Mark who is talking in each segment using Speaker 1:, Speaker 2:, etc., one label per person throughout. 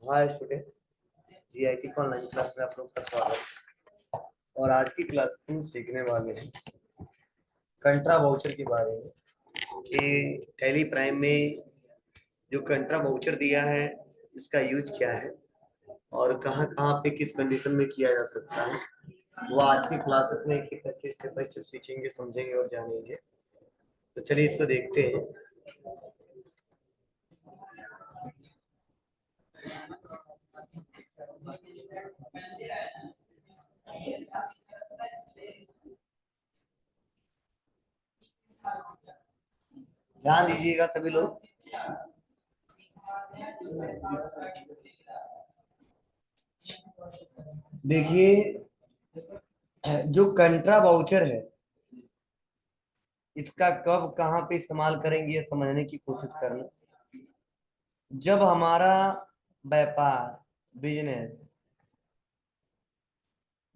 Speaker 1: Hi student, GIT की online class में आप लोग का स्वागत। और आज की क्लास में सीखने वाले हैं कंट्रा वाउचर के बारे में कि टैली प्राइम में जो कंट्रा वाउचर दिया है इसका यूज क्या है और कहाँ कहाँ पे किस कंडीशन में किया जा सकता है। वो आज की क्लासेस में एक एक करके स्टेप बाय स्टेप सीखेंगे, समझेंगे और जानेंगे। तो चलिए इसको देखते हैं। ध्यान दीजिएगा सभी लोग। देखिए, जो कंट्रा वाउचर है इसका कब कहाँ पे इस्तेमाल करेंगे ये समझने की कोशिश करना। जब हमारा व्यापार, बिजनेस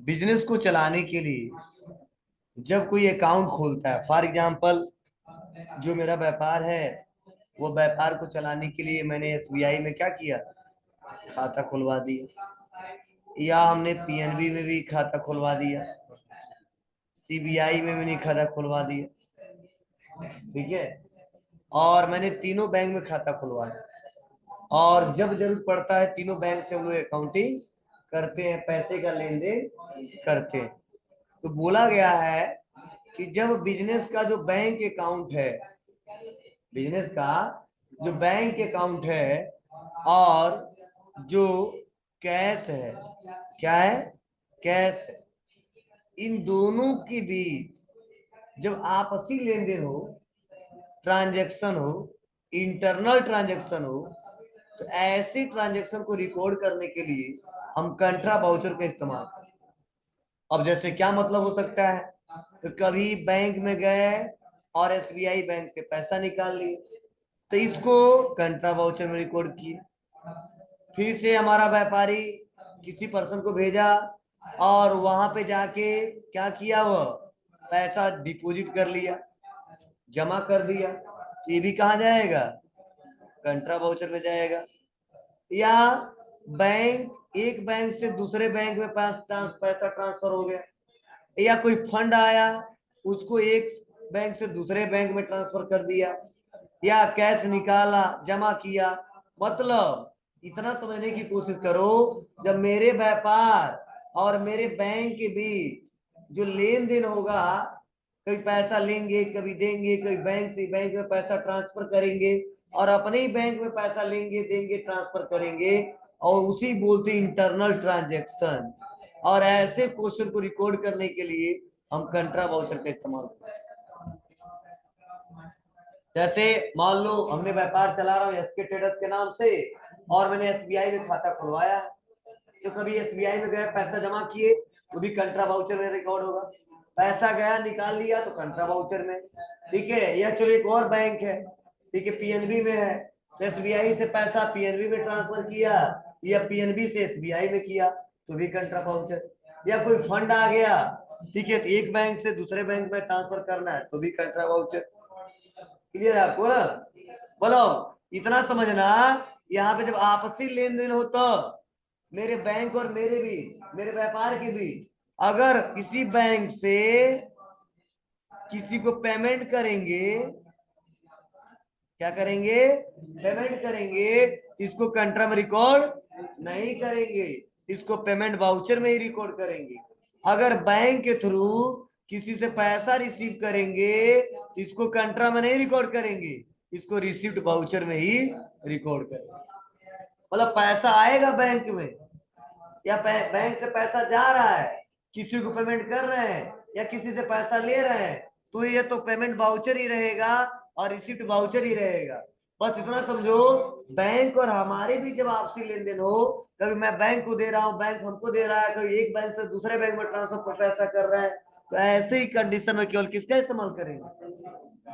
Speaker 1: बिजनेस को चलाने के लिए जब कोई अकाउंट खोलता है, फॉर एग्जांपल जो मेरा व्यापार है वो व्यापार को चलाने के लिए मैंने एसबीआई में क्या किया, खाता खुलवा दिया, या हमने पीएनबी में भी खाता खुलवा दिया, सीबीआई में भी नहीं खाता खुलवा दिया। ठीक है, और मैंने तीनों बैंक में खाता खुलवाया और जब जरूरत पड़ता है तीनों बैंक से हम लोग अकाउंटिंग करते हैं, पैसे का लेन देन करते हैं। तो बोला गया है कि जब बिजनेस का जो बैंक अकाउंट है, बिजनेस का जो बैंक अकाउंट है और जो कैश है, क्या है, कैश है, इन दोनों के बीच जब आपसी लेन देन हो, ट्रांजैक्शन हो, इंटरनल ट्रांजैक्शन हो, तो ऐसे ट्रांजैक्शन को रिकॉर्ड करने के लिए हम कंट्रा वाउचर का इस्तेमाल करते हैं। अब जैसे क्या मतलब हो सकता है, तो कभी बैंक में गए और एसबीआई बैंक से पैसा निकाल लिए तो इसको कंट्रा वाउचर में रिकॉर्ड किए। फिर से हमारा व्यापारी किसी पर्सन को भेजा और वहां पे जाके क्या किया, वो पैसा डिपॉजिट कर लिया, जमा कर दिया, ये भी कहा जाएगा, कंट्रा वाउचर में जाएगा। या बैंक, एक बैंक से दूसरे बैंक में पैसा ट्रांसफर हो गया, या कोई फंड आया उसको एक बैंक से दूसरे बैंक में ट्रांसफर कर दिया, या कैश निकाला जमा किया। मतलब इतना समझने की कोशिश करो, जब मेरे व्यापार और मेरे बैंक के बीच जो लेन देन होगा, कभी पैसा लेंगे कभी देंगे, कभी बैंक से बैंक में पैसा ट्रांसफर करेंगे और अपने ही बैंक में पैसा लेंगे देंगे ट्रांसफर करेंगे, और उसी बोलते इंटरनल ट्रांजेक्शन। और ऐसे क्वेश्चन को रिकॉर्ड करने के लिए हम कंट्रा वाउचर का इस्तेमाल करते हैं। जैसे मान लो हमने व्यापार चला रहा हूँ एसके ट्रेडर्स के नाम से और मैंने एसबीआई में खाता खुलवाया, तो कभी एसबीआई में गए पैसा जमा किए तो भी कंट्रा वाउचर में रिकॉर्ड होगा, पैसा गया निकाल लिया तो कंट्रा वाउचर में। ठीक है, या चलो एक और बैंक है, ठीक है, पीएनबी में है, तो एसबीआई से पैसा पीएनबी में ट्रांसफर किया या पीएनबी से एसबीआई में किया तो भी कंट्रा वाउचर। या कोई फंड आ गया, ठीक है, तो एक बैंक से दूसरे बैंक में ट्रांसफर करना है तो भी कंट्रा वाउचर। क्लियर है आपको ना? बोलो, इतना समझना, यहाँ पे जब आपसी लेन देन होता मेरे बैंक और मेरे बीच, मेरे व्यापार के बीच, अगर किसी बैंक से किसी को पेमेंट करेंगे, क्या करेंगे, पेमेंट करेंगे, इसको कंट्रा में रिकॉर्ड नहीं करेंगे, इसको पेमेंट वाउचर में ही रिकॉर्ड करेंगे। अगर बैंक के थ्रू किसी से पैसा रिसीव करेंगे इसको कंट्रा में नहीं रिकॉर्ड करेंगे, इसको रिसीव्ड वाउचर में ही रिकॉर्ड करेंगे। मतलब पैसा आएगा बैंक में या बैंक से पैसा जा रहा है, किसी को पेमेंट कर रहे हैं या किसी से पैसा ले रहे हैं, तो ये तो पेमेंट वाउचर ही रहेगा और रिसिप्ट वाउचर ही रहेगा। बस इतना समझो, बैंक और हमारे भी जब आपसी लेन देन हो, कभी मैं बैंक को दे रहा हूँ बैंक हमको दे रहा है, कभी एक बैंक से दूसरे बैंक में ट्रांसफर पैसा कर रहा है, तो ऐसे ही कंडीशन में केवल किसका इस्तेमाल करेंगे,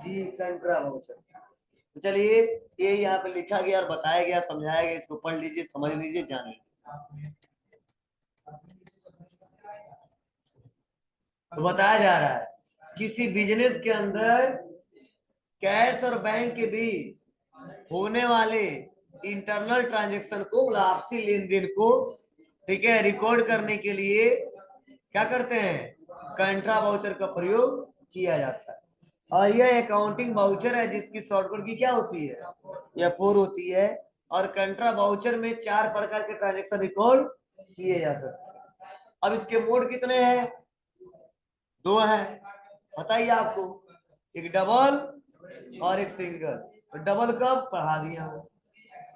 Speaker 1: जी, कंट्रा वाउचर। तो चलिए, ये यहाँ पे लिखा गया और बताया गया, समझाया गया, इसको पढ़ लीजिए, समझ लीजिए, जान लीजिए। तो बताया जा रहा है किसी बिजनेस के अंदर कैश और बैंक के बीच होने वाले इंटरनल ट्रांजेक्शन को, मतलब आपसी लेन देन को, ठीक है, रिकॉर्ड करने के लिए क्या करते हैं, कंट्रा वाउचर का प्रयोग किया जाता है। और यह अकाउंटिंग वाउचर है जिसकी शॉर्टकट की क्या होती है, यह 4 होती है। और कंट्रा वाउचर में 4 प्रकार के ट्रांजेक्शन रिकॉर्ड किए जा सकते हैं। अब इसके मोड कितने हैं, 2 हैं, बताइए आपको, एक डबल और एक सिंगल। तो डबल कब पढ़ा दिया हूं,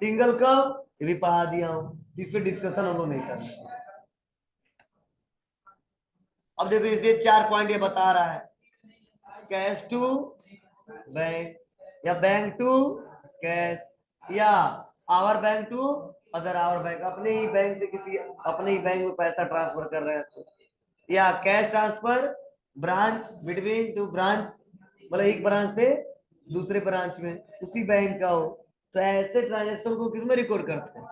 Speaker 1: सिंगल कब ये भी पढ़ा दिया हूं, इस पे डिस्कशन हम लोग नहीं करना। अब देखो इसे 4 पॉइंट ये बता रहा है, कैश टू बैंक, या बैंक टू कैश, या our bank to other our bank, अपने ही बैंक से किसी अपने ही बैंक में पैसा ट्रांसफर कर रहे हैं तो, या cash transfer branch between two branch, मतलब एक ब्रांच से दूसरे ब्रांच में उसी बैंक का हो, तो ऐसे ट्रांजेक्शन को किसमें रिकॉर्ड करते हैं,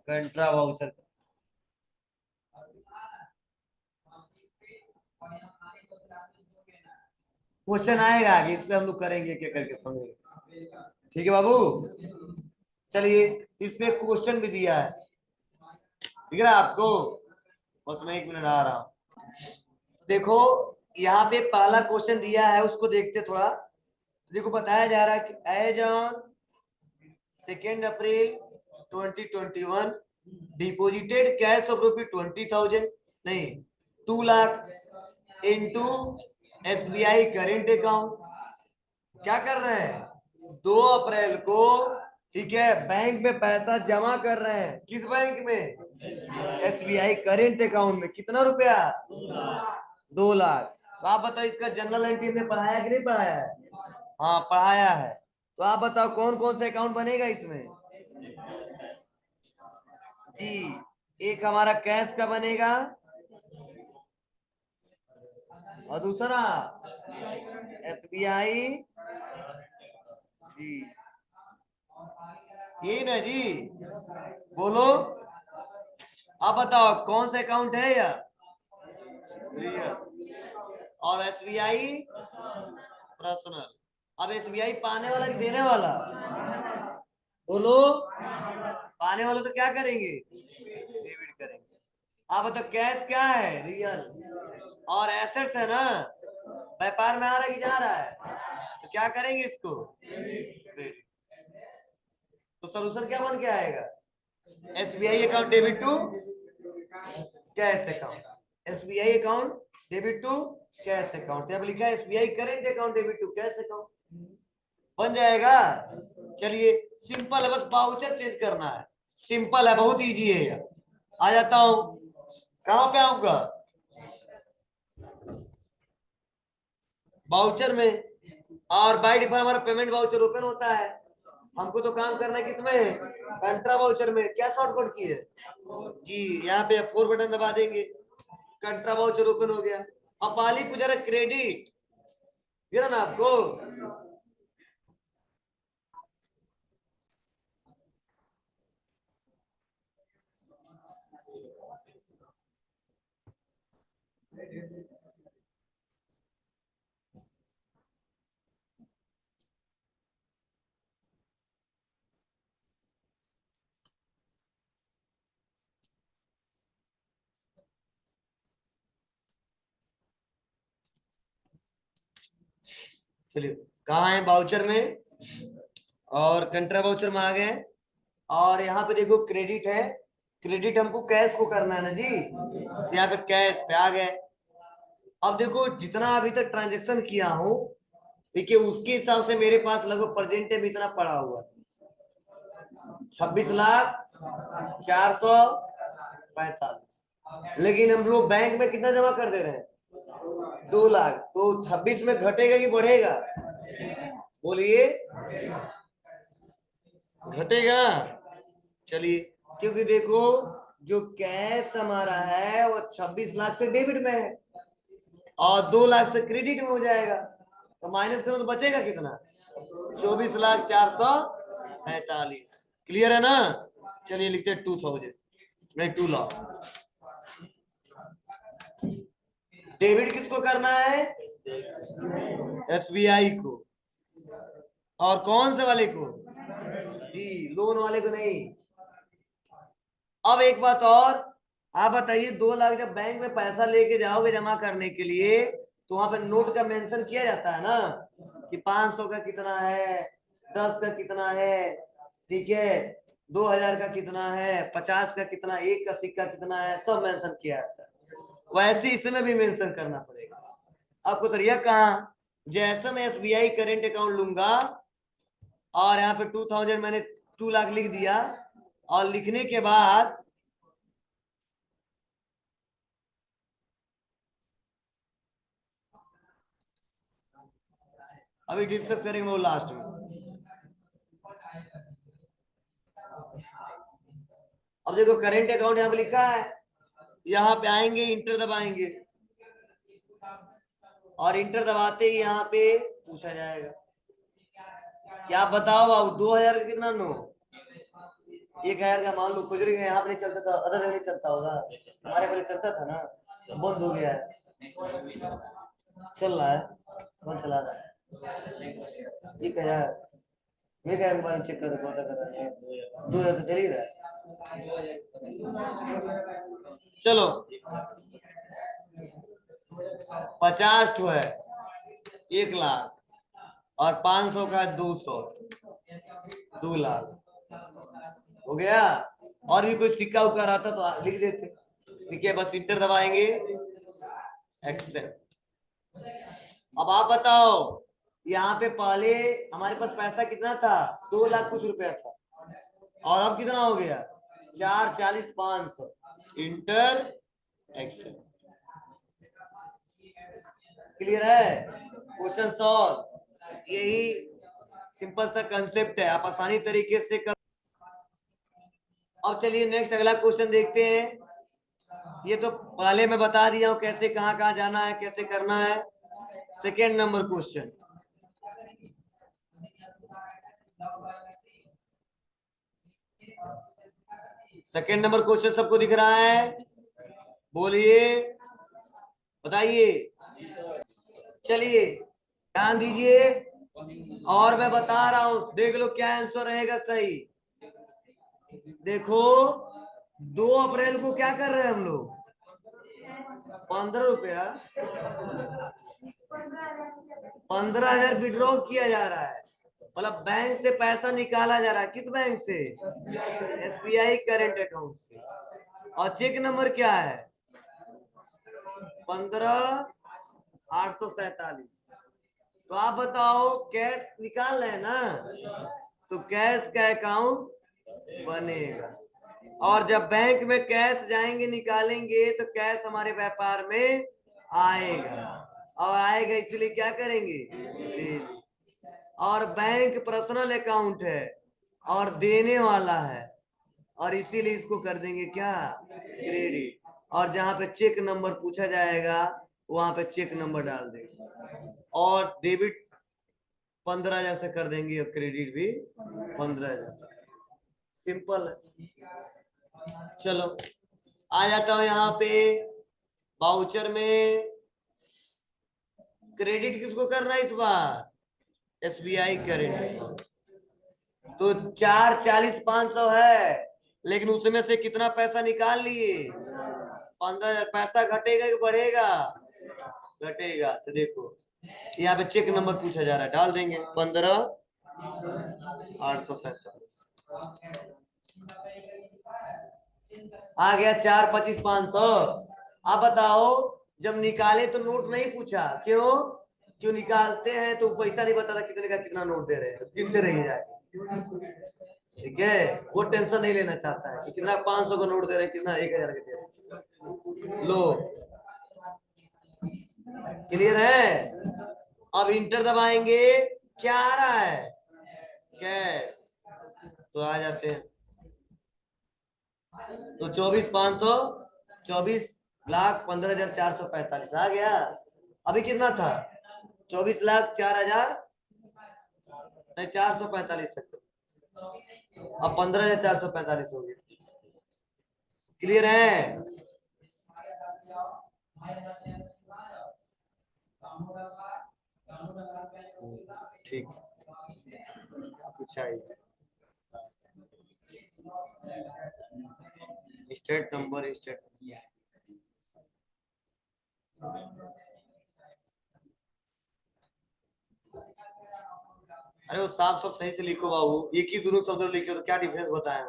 Speaker 1: कंट्रा वाउचर। क्वेश्चन आएगा आगे, इस पे हम लोग करेंगे क्या करके समझेंगे, ठीक है बाबू। चलिए, इसमें क्वेश्चन भी दिया है, दिख रहा है आपको, बस मैं 1 मिनट आ रहा हूं। देखो यहाँ पे पहला क्वेश्चन दिया है, उसको देखते थोड़ा। देखो बताया जा रहा है कि as on 2 April 2021 deposited cash of ₹20,000, नहीं 2 lakh into SBI current account. क्या कर रहे हैं, 2 अप्रैल को, ठीक है, बैंक में पैसा जमा कर रहे हैं, किस बैंक में, SBI करेंट अकाउंट में, कितना रुपया, 2 लाख। तो आप बताओ इसका जनरल एंट्री में पढ़ाया कि नहीं पढ़ाया है, हाँ पढ़ाया है। तो आप बताओ कौन कौन से अकाउंट बनेगा इसमें, जी एक हमारा कैश का बनेगा, और दूसरा SBI, जी यही ना जी, बोलो आप बताओ कौन सा अकाउंट है या, और SBI पर्सनल। अब SBI पाने वाला कि देने वाला, बोलो, पाने वाला तो क्या करेंगे, डेबिट करेंगे। आप बताओ कैश क्या है, रियल, और एसेट्स है ना, व्यापार में आ रहा है कि जा रहा है, तो क्या करेंगे इसको, क्रेडिट। तो सोल्यूशन क्या बन के आएगा, SBI account debit to cash account, SBI account debit to cash account, अब लिखा है SBI current account debit to cash account, बन जाएगा। चलिए सिंपल है, बस वाउचर चेंज करना है, सिंपल है, बहुत इजी है। आ जाता हूं, कहां पे आऊंगा, वाउचर में, और बाय डिफॉल्ट हमारा पेमेंट वाउचर ओपन होता है। हमको तो काम करना है किसमें, कंट्रा वाउचर में। क्या शॉर्टकट की है जी, यहाँ पे 4 बटन दबा देंगे, कंट्रा वाउचर ओपन हो गया। अब पाली पुजारा क्रेडिट, गिरा ना आपको, चलिए कहाँ है वाउचर में, और कंट्रा वाउचर में आ गए। और यहाँ पे देखो क्रेडिट है, क्रेडिट हमको कैश को करना है ना जी, तो यहाँ पे कैश पे आ गए। अब देखो जितना अभी तक ट्रांजेक्शन किया हूँ, देखिए उसके हिसाब से मेरे पास लगभग प्रेजेंट में इतना पड़ा हुआ है, 26,445। लेकिन हम लोग बैंक में कितना जमा कर दे रहे हैं, 2 लाख, तो 26 में घटेगा कि बढ़ेगा, बोलिए, घटेगा। चलिए, क्योंकि देखो जो कैश हमारा है वो 26 लाख से डेबिट में है, और 2 लाख से क्रेडिट में हो जाएगा, तो माइनस करो तो बचेगा कितना, 24,445। क्लियर है ना। चलिए लिखते हैं 2000, नहीं 2 लाख। डेबिट किसको करना है, SBI को, और कौन से वाले को, जी, लोन वाले को नहीं। अब एक बात और, आप बताइए 2 लाख जब बैंक में पैसा लेके जाओगे जमा करने के लिए, तो वहां पे नोट का मेंशन किया जाता है ना कि 500 का कितना है, 10 का कितना है, ठीक है, 2000 का कितना है, 50 का कितना, 1 का सिक्का कितना है, सब मेंशन किया जाता है। वैसे इसमें भी मेंशन करना पड़ेगा आपको। तरिया कहाँ, जैसे मैं एसबीआई करेंट अकाउंट लूंगा और यहाँ पे 2000 मैंने 2 लाख लिख दिया, और लिखने के बाद अभी डिस्कस करेंगे वो लास्ट में। अब देखो करेंट अकाउंट यहाँ पे लिखा है, यहाँ पे आएंगे, इंटर दबाएंगे, और इंटर दबाते ही यहाँ पे पूछा जाएगा क्या बताओ बाबू, 2000 का कितना नो, 1000 का मान लो, कुछ नहीं, यहाँ पे नहीं चलता था, अदर नहीं चलता होगा, हमारे पहले चलता था ना, बंद हो गया है, चल रहा है, कौन चला रहा है, 1000, मैं क्या बार चेक कर कौन सा कर रहा है, 2000 तो चल ही रहा है। चलो 50 ठो है 1 लाख, और 500 का 200, 2 लाख हो गया। और भी कोई सिक्का उक्का रहता तो लिख देते, ठीक है, बस इंटर दबाएंगे, एक्सेप्ट। अब आप बताओ, यहाँ पे पहले हमारे पास पैसा कितना था, 2 लाख कुछ रुपया था, और अब कितना हो गया, 440,500, इंटर एक्सेप्ट। क्लियर है, क्वेश्चन सॉल्व। यही सिंपल सा कंसेप्ट है, आप आसानी तरीके से कर। अब चलिए नेक्स्ट अगला क्वेश्चन देखते हैं। ये तो पहले मैं बता दिया हूं कैसे कहां कहां जाना है, कैसे करना है। Second number question, second number question सबको दिख रहा है, बोलिए, बताइए। चलिए ध्यान दीजिए, और मैं बता रहा हूं, देख लो क्या आंसर रहेगा सही। देखो 2 अप्रैल को क्या कर रहे हैं हम लोग, 15 रुपया, 15,000 विड्रॉ किया जा रहा है, मतलब बैंक से पैसा निकाला जा रहा है। किस बैंक से, एसबीआई करेंट अकाउंट से। और चेक नंबर क्या है, 15,847। तो आप बताओ, कैश निकाल रहे हैं ना, तो कैश का अकाउंट बनेगा, और जब बैंक में कैश जाएंगे निकालेंगे तो कैश हमारे व्यापार में आएगा, और आएगा इसलिए क्या करेंगे, डेबिट। और बैंक पर्सनल अकाउंट है और देने वाला है, और इसीलिए इसको कर देंगे क्या, क्रेडिट। और जहां पे चेक नंबर पूछा जाएगा वहां पे चेक नंबर डाल देंगे, और डेबिट 15,000 से कर देंगे, और क्रेडिट भी 15,000 से। सिंपल है। चलो आ जाता हूं यहाँ पे, वाउचर में क्रेडिट किसको करना है इस बार, एसबीआई करेंट। तो 440,500 है, लेकिन उसमें से कितना पैसा निकाल लिए, 15,000। पैसा घटेगा कि बढ़ेगा, घटेगा। तो देखो यहाँ पे चेक नंबर पूछा जा रहा है, डाल देंगे 15,847, आ गया 425,500। आप बताओ, जब निकाले तो नोट नहीं पूछा, क्यों, क्यों निकालते हैं तो पैसा नहीं बता रहा कितने का कितना नोट दे रहे हैं, गिनते रहिए जाके, ठीक है, वो टेंशन नहीं लेना चाहता है कि कितना 500 का नोट दे रहे हैं, कितना 1,000 का दे रहे हैं। लो क्लियर है। अब इंटर दबाएंगे, क्या आ रहा है, कैश। तो आ जाते हैं, तो 24,500, 24,15,445 आ गया। अभी कितना था, 24,04,000, नहीं 445 तक, अब 15,445 हो गया। क्लियर है, ठीक, पूछा ही। State number state. अरे वो साफ सब सही से लिखो बाबू, एक ही दोनों शब्द लिखे तो क्या डिफरेंस बताएं।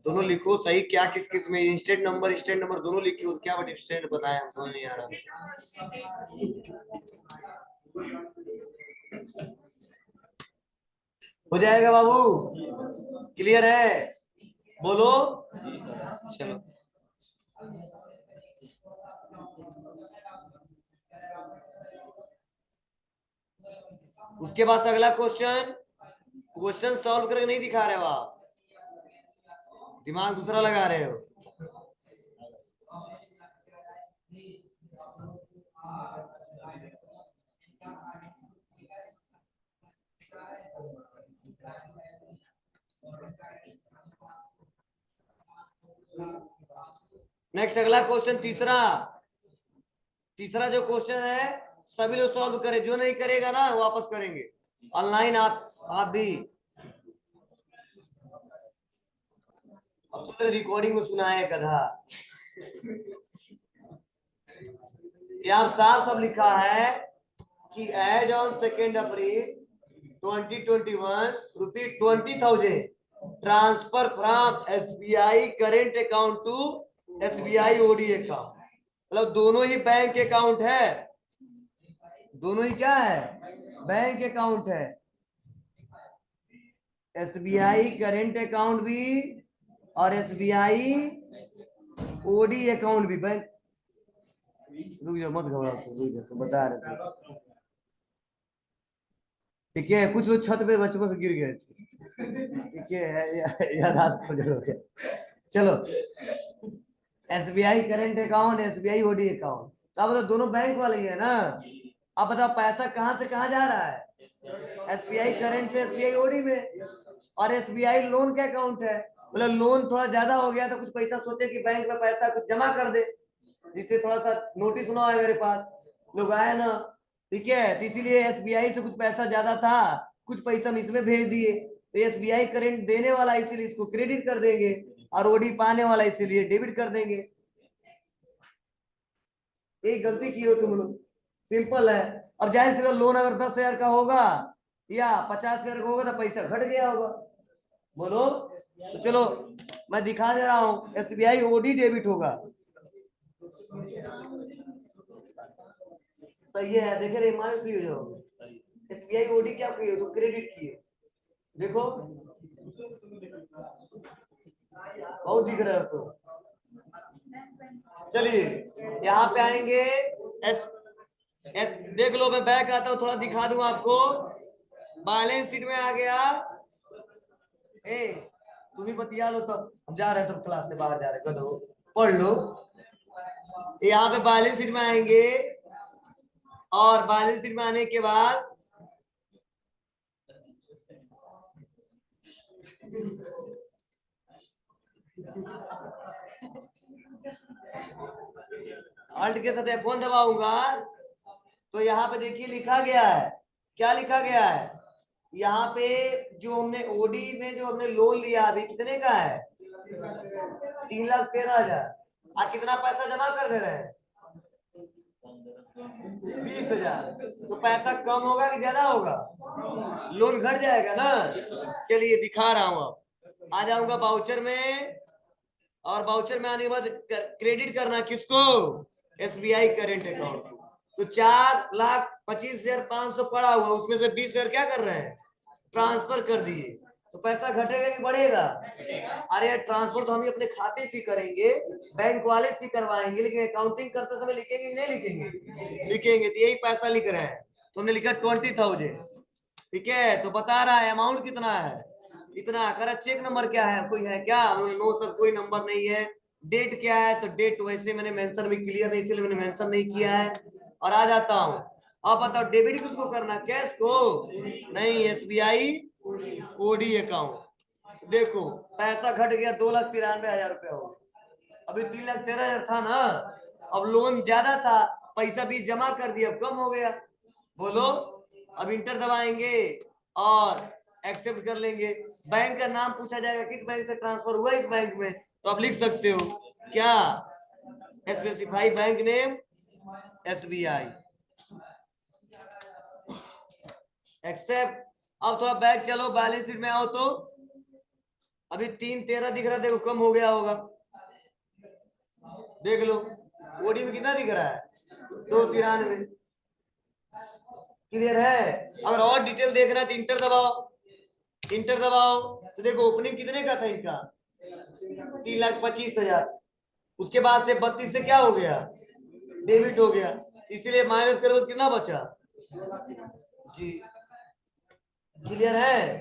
Speaker 1: दोनों लिखो सही, क्या किस किस में स्टेट नंबर दोनों लिखे हो, क्या डिफरेंस बताएं, हम समझ नहीं आ रहा। हो जाएगा बाबू, क्लियर है, बोलो। चलो उसके बाद अगला क्वेश्चन, क्वेश्चन सॉल्व करके नहीं दिखा रहे हो आप, दिमाग दूसरा लगा रहे हो। नेक्स्ट अगला क्वेश्चन तीसरा, तीसरा जो क्वेश्चन है सभी लोग सॉल्व करें, जो नहीं करेगा ना वापस करेंगे ऑनलाइन। आप भी रिकॉर्डिंग में सुना है गधा। यहाँ साफ सब लिखा है कि as on 2 April 2021 ₹20,000 transfer from SBI current account to SBI OD account. मतलब दोनों ही बैंक अकाउंट है, दोनों ही क्या है, बैंक अकाउंट है। SBI करेंट अकाउंट भी और SBI OD अकाउंट भी। बैंक, रुक जाओ मत घबराओ, रुक जाओ, तो बता रहे थे। ठीक है, कुछ लोग छत पे बचपन से गिर गए थे, ठीक है, यादाश्त खोजल हो गया। चलो, SBI current account, SBI OD account, तो अब दोनों बैंक वाले ही है ना। अब बताओ पैसा कहां से कहां जा रहा है, SBI करेंट से SBI OD में, और SBI लोन का अकाउंट है। मतलब लोन थोड़ा ज्यादा हो गया तो कुछ पैसा सोचे कि बैंक में पैसा कुछ जमा कर दे, जिससे थोड़ा सा नोटिस ना आए मेरे पास, लोग आए ना, ठीक है, तो इसीलिए SBI से कुछ पैसा ज्यादा था, कुछ पैसा हम इसमें भेज दिए, तो SBI करंट देने वाला इसीलिए इसको क्रेडिट कर देंगे, और OD पाने वाला इसीलिए डेबिट कर देंगे। एक गलती की हो तुम लोग, सिंपल है। अब जाहिर सी लोन अगर 10,000 का होगा या 50,000 का होगा तो पैसा घट गया होगा, बोलो। तो चलो मैं दिखा दे रहा हूँ, SBI OD डेबिट होगा, सही है, देखे रे माइनस ही हो जाओगे। SBI OD क्या किए तो क्रेडिट किए, देखो बहुत दिख रहा है तो। चलिए यहाँ पे आएंगे, एस एस देख लो, मैं बैक आता हूँ थोड़ा दिखा दूं आपको। बैलेंस शीट में आ गया, ए तुम ही बतिया लो, तब हम जा रहे हैं, तब क्लास से बाहर जा रहे हैं, गधो पढ़ लो। यहाँ पे बैलेंस शीट में आएंगे, और बैलेंस शीट में आने के बाद अल्ट के साथ F1 दबाऊंगा, तो यहाँ पे देखिए लिखा गया है, क्या लिखा गया है, यहाँ पे जो हमने OD में जो हमने लोन लिया अभी कितने का है, 3,13,000, और कितना पैसा जमा कर दे रहे हैं, 20,000। तो पैसा कम होगा कि ज्यादा होगा, लोन घट जाएगा ना। चलिए दिखा रहा हूं, अब आ जाऊंगा बाउचर में, और बाउचर में आने के बाद क्रेडिट करना किसको, SBI करेंट अकाउंट। तो 4,25,500 पड़ा हुआ, उसमें से 20,000 क्या कर रहे हैं, ट्रांसफर कर दिए, तो पैसा घटेगा कि बढ़ेगा। अरे ट्रांसफर तो हम ही अपने खाते से करेंगे, बैंक वाले से करवाएंगे, लेकिन अकाउंटिंग करते समय लिखेंगे कि नहीं लिखेंगे, लिखेंगे। तो यही पैसा लिख रहे हैं, तो हमने लिखा 20,000, ठीक है, तो बता रहा है अमाउंट कितना है, इतना। कर चेक नंबर क्या है, कोई है क्या, नो सर कोई नंबर नहीं है। डेट क्या है, तो डेट वैसे मैंने मेंशन भी क्लियर नहीं, इसलिए मैंने मेंशन नहीं किया है, और आ जाता हूँ। अब बताओ डेबिट किसको करना, कैश को नहीं, SBI OD अकाउंट। देखो पैसा घट गया, 2,93,000 रुपया हो गया, अभी 3,13,000 था ना, अब लोन ज्यादा था, पैसा भी जमा कर दिया, अब कम हो गया, बोलो। अब इंटर दबाएंगे, और एक्सेप्ट कर लेंगे। बैंक का नाम पूछा जाएगा, किस बैंक से ट्रांसफर हुआ इस बैंक में, तो आप लिख सकते हो क्या, specify bank name SBI, except. अब थोड़ा बैक चलो, बैलेंस शीट में आओ तो अभी 313 दिख रहा, देखो कम हो गया होगा, देख लो ओडी में कितना दिख रहा है, 293। क्लियर है। अगर और डिटेल देखना है तो इंटर दबाओ, इंटर दबाओ तो देखो ओपनिंग कितने का था इनका, 3,25,000। उसके बाद से 32 से क्या हो गया, डेबिट हो गया, इसीलिए माइनस करो तो कितना बचा जी। क्लियर है।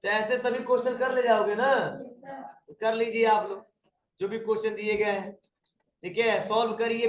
Speaker 1: तो ऐसे सभी क्वेश्चन कर ले जाओगे ना, तो कर लीजिए आप लोग जो भी क्वेश्चन दिए गए हैं, ठीक है, सॉल्व करिए।